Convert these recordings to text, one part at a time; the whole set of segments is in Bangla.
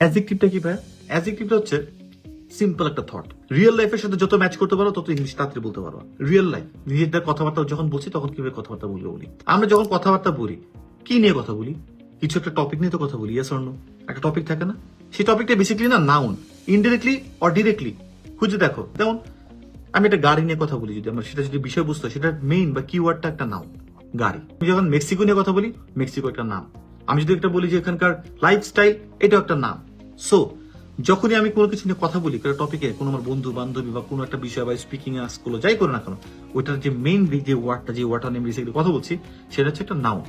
অ্যাডজেক্টিভটা কি ভাই? অ্যাডজেক্টিভটা হচ্ছে সিম্পল একটা থট। রিয়েল লাইফের সাথে যত ম্যাচ করতে পারো তত ইংলিশ তাড়াতাড়ি বলতে পারো। রিয়েল লাইফ নিজেদের কথাবার্তা যখন বলছি তখন কিভাবে কথাবার্তা বলি। আমরা যখন কথাবার্তা বলি কি নিয়ে কথা বলি? কিছু একটা টপিক নিয়ে তো কথা বলি, ইয়েস অর নো? একটা টপিক থাকে না? সেই টপিকটা বেসিক্যালি না নাউন, ইনডিরেক্টলি অর ডিরেক্টলি খুঁজে দেখো। যেমন আমি একটা গাড়ি নিয়ে কথা বলি, যদি আমরা সেটা যদি বিষয়বস্তু সেটা মেইন বা কিওয়ার্ডটা একটা নাউন, গাড়ি। আমি যখন মেক্সিকো নিয়ে কথা বলি, মেক্সিকো একটা নাম। আমি যদি একটা বলি যে এখানকার লাইফস্টাইল, এটাও একটা নাম। সো যখনই আমি কোনো কিছু নিয়ে কথা বলি, কোনো টপিকে, কোনো আমার বন্ধু বান্ধবী বা কোনো একটা বিষয় বা স্পিকিং স্কুল যাই করে না কেন, ওইটার যে মেইন যে ওয়ার্ডটা নিয়ে বেসিক্যালি কথা বলছি, সেটা হচ্ছে একটা নাউন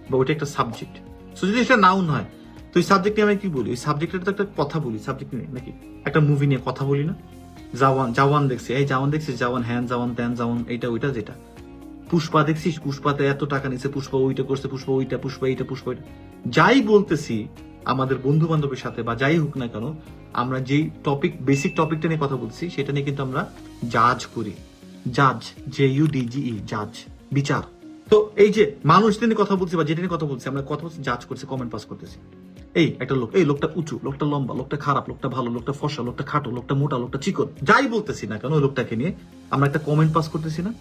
বা ওইটা একটা সাবজেক্ট। সো যদি এটা নাউন হয় তো ওই সাবজেক্ট নিয়ে আমি কি বলি? ওই সাবজেক্টের তো একটা কথা বলি, সাবজেক্ট নিয়ে নাকি? একটা মুভি নিয়ে কথা বলি না? জাওয়ান দেখছি, এই জাওয়ান দেখছিস, জাওয়ান হ্যান জাওয়ান ত্যান জাওয়ান, এইটা ওইটা যেটা। পুষ্পা দেখছিস, পুষ্পাতে এত টাকা নিচ্ছে, পুষ্পা ওইটা করছে, পুষ্পা ওইটা, পুষ্পা এইটা, পুষ্পা ওইটা। যাই বলতেছি আমাদের বন্ধু বান্ধবের সাথে বা যাই হোক না কেন, আমরা যেই টপিক, বেসিক টপিকটা নিয়ে কথা বলছি সেটা নিয়ে কিন্তু আমরা জাজ করি। জাজ, JUDGE, জাজ, বিচার। তো এই যে মানুষদের নিয়ে কথা বলছি বা যেটা নিয়ে কথা বলছি, আমরা কথা বলছি, জাজ করছি, কমেন্ট পাস করতেছি। এই একটা লোক, এই লোকটা উঁচু, লোকটা লম্বা, লোকটা খারাপ, লোকটা ভালো, লোকটা ফর্সা, লোকটা খাটো, লোকটা মোটা, লোকটা চিকন, যাই বলতেছি না কেন ওই লোকটাকে নিয়ে আমরা একটা কমেন্ট পাস করতেছি না?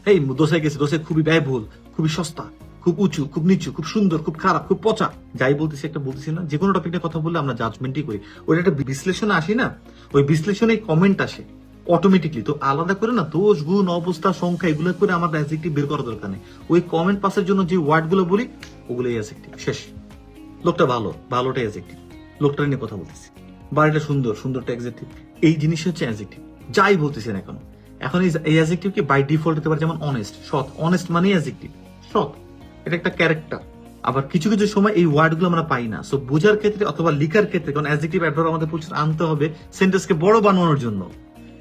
এই দোসায় গেছে, দোসায় খুবই ব্যয়বহুল, খুবই সস্তা, খুব উঁচু, খুব নিচু, খুব সুন্দর, খুব খারাপ, খুব পচা, যাই বলতেছি একটা বলতেছি না? যে কোনো টপিক নিয়ে কথা বললে আমরা জাজমেন্টই করি। ওইটা একটা বিশ্লেষণে আসি না? ওই বিশ্লেষণে কমেন্ট আসে অটোমেটিকলি। তো আলাদা করে না দোষ গুণ অবস্থা সংখ্যা এগুলো করে আমাদের অ্যাডজেক্টিভ বের করার দরকার নেই। ওই কমেন্ট পাসের জন্য যে ওয়ার্ড গুলো বলি ওগুলোই অ্যাডজেক্টিভ। শেষ। লোকটা ভালো, ভালোটা অ্যাডজেক্টিভ। লোকটা নিয়ে কথা বলতেছি। বাড়িটা সুন্দর, সুন্দরটা অ্যাডজেক্টিভ। এই জিনিস হচ্ছে অ্যাডজেক্টিভ। যাই বলতেছি না এখন, এখন এই অ্যাডজেক্টিভ কি বাই ডিফল্ট হতে পারে, যেমন অনেস্ট, সৎ। অনেস্ট মানে অ্যাডজেক্টিভ, সৎ, এটা একটা ক্যারেক্টার। আবার কিছু কিছু সময় এই ওয়ার্ড গুলো আমরা পাই না, সো বোঝার ক্ষেত্রে অথবা লিখার ক্ষেত্রে, কারণ অ্যাডজেক্টিভ অ্যাডভার্ব আমাদের প্রচুর আনতে হবে সেন্টেন্সকে বড় বানানোর জন্য।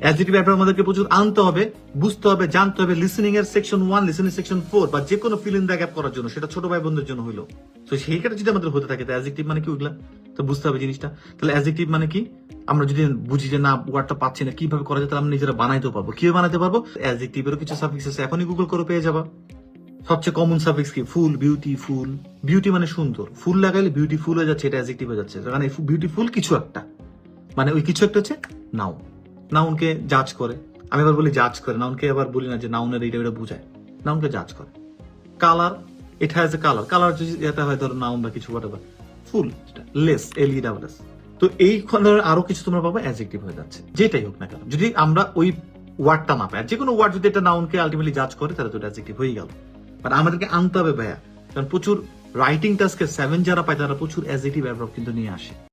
অ্যাডজেক্টিভ অ্যাডভার্ব আমাদেরকে প্রচুর আনতে হবে, বুঝতে হবে, জানতে হবে। লিসেনিং এর সেকশন 1, লিসেনিং সেকশন 4 বা যে কোনো ফিল ইন দ্য গ্যাপ করার জন্য, সেটা ছোট ভাই বোনদের জন্য হইলো। তো সেই ক্ষেত্রে যদি আমাদের হতে থাকে, তো অ্যাডজেক্টিভ মানে কি ওইগুলা তো বুঝতে হবে জিনিসটা। তাহলে অ্যাডজেক্টিভ মানে কি আমরা যদি বুঝি যে না ওয়ার্ডটা পাচ্ছি না কিভাবে করা যায়, তাহলে আমরা নিজেরা বানাইতে পারবো। কিভাবে বানাতে পারবো? অ্যাডজেক্টিভেরও কিছু সাফিক্স আছে, এখনই গুগল করে পেয়ে যাবা। সবচেয়ে কমন সাফিক্স কি? ফুল, বিউটিফুল। বিউটি মানে সুন্দর, ফুল লাগাইলে বিউটিফুল হয়ে যাচ্ছে, এটা অ্যাডজেক্টিভ হয়ে যাচ্ছে। কারণ বিউটিফুল কিছু একটা, মানে ওই কিছু একটা হচ্ছে নাউন। নাউনকে জাজ করে। আমি আবার বলি জাজ করে, নাউনকে আবার বলি না যে নাউনের এইটা ওইটা বুঝায়। নাউনকে জাজ করে। Colour, it has a colour. Colour যদি এটা হয় ধরো নাউন বা কিছু হোয়াটএভার। ফুল, লেস, LESS। তো এই ধরনের আরো কিছু তোমরা পাবো অ্যাডজেক্টিভ হয়ে যাচ্ছে, যেটাই হোক না কেন। যদি আমরা ওই ওয়ার্ডটা না পাই, যে কোনো ওয়ার্ড যদি একটা নাউনকে আলটিমেটলি জাজ করে, তাহলে তো অ্যাডজেক্টিভ হয়ে গেল। বাট আমাদেরকে আনতে হবে ভাইয়া, কারণ প্রচুর রাইটিং টাস্কে 7 যারা পায় তারা প্রচুর অ্যাডজেক্টিভ অ্যাডভার্ব কিন্তু নিয়ে আসে।